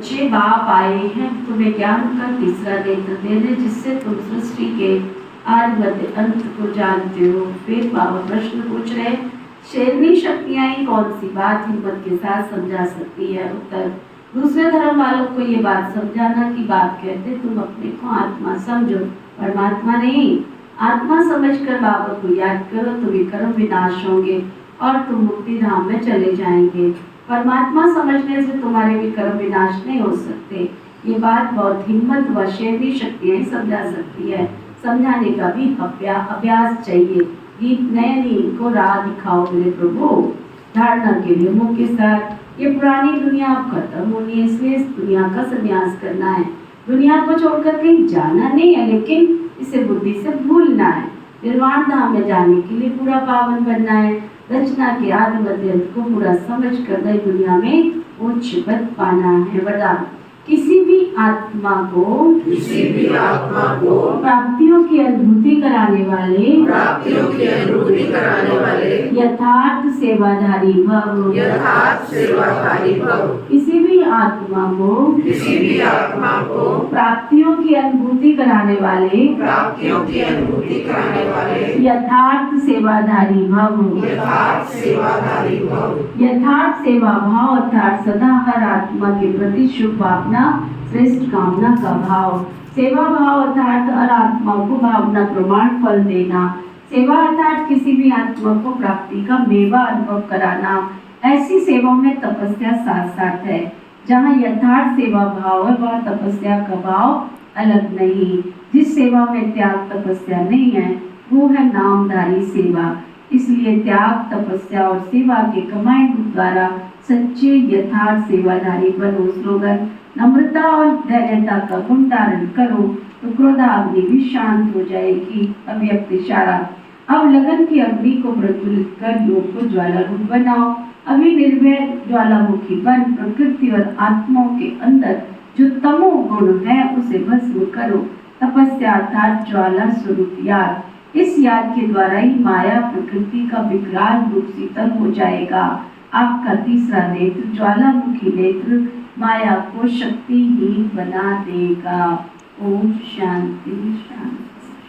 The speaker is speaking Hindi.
सच्चे बाप आए हैं तुम्हें ज्ञान का तीसरा नेत्र देने, जिससे तुम सृष्टि के आदि मध्य अंत को जानते हो। फिर बाबा प्रश्न पूछ रहे, शेरनी शक्तियां ही कौन सी बात हिम्मत के साथ समझा सकती है? उत्तर, दूसरे धर्म वालों को ये बात समझाना कि बाप कहते तुम अपने को आत्मा समझो, परमात्मा नहीं। आत्मा समझकर बाबा को याद करो, तुम्हें कर्म विनाश होंगे और तुम मुक्ति धाम में चले जाएंगे। परमात्मा समझने से तुम्हारे भी कर्म विनाश नहीं हो सकते। ये बात बहुत हिम्मत व शेरनी शक्तियां ही समझा सकती है। समझाने का भी अभ्यास चाहिए। गीत नयनी को राह दिखाओ मेरे प्रभु, धारणा के नियमों के साथ। ये पुरानी दुनिया अब खत्म होनी है, इसलिए इस दुनिया का संन्यास करना है। दुनिया को छोड़कर कहीं जाना नहीं है, लेकिन इसे बुद्धि से भूलना है। निर्वाण धाम में जाने के लिए पूरा पावन बनना है। रचना के आदि मध्य को पूरा समझ कर नई दुनिया में उच्च पद पाना है। वरदान, किसी भी आत्मा को प्राप्तियों की अनुभूति कराने वाले यथार्थ सेवाधारी भव। किसी भी आत्मा को प्राप्तियों की अनुभूति कराने वाले यथार्थ सेवाधारी भव। यथार्थ सेवा भाव अर्थात सदा हर आत्मा के प्रति शुभ भावना, श्रेष्ठ कामना का भाव। सेवा भाव अर्थात हर आत्मा को भावना प्रमाण फल देना। सेवा अर्थात किसी भी आत्मा को प्राप्ति का मेवा अनुभव कराना। ऐसी सेवा में तपस्या साथ साथ है। जहाँ यथार्थ सेवा भाव है वह तपस्या का भाव अलग नहीं। जिस सेवा में त्याग तपस्या नहीं है वो है नामधारी सेवा। इसलिए त्याग, तपस्या और सेवा के कमाए हुए द्वारा सच्चे यथार्थ सेवाधारी बनो। स्लोगन, नम्रता और धैर्यता का गुण धारण करो तो क्रोधाग्नि भी शांत हो जाएगी। अव्यक्त इशारा, अब लगन की अग्नि को प्रज्वलित कर योग को ज्वाला रूप बनाओ। अभी निर्भय ज्वालामुखी बन प्रकृति और आत्माओं के अंदर जो तमो गुण है उसे भस्म करो। तपस्या अर्थात ज्वाला स्वरूप याद। इस याद के द्वारा ही माया प्रकृति का विकराल रूप शीतल हो जाएगा। आपका तीसरा नेत्र ज्वालामुखी नेत्र माया को शक्तिहीन बना देगा। ओम शांति शांति।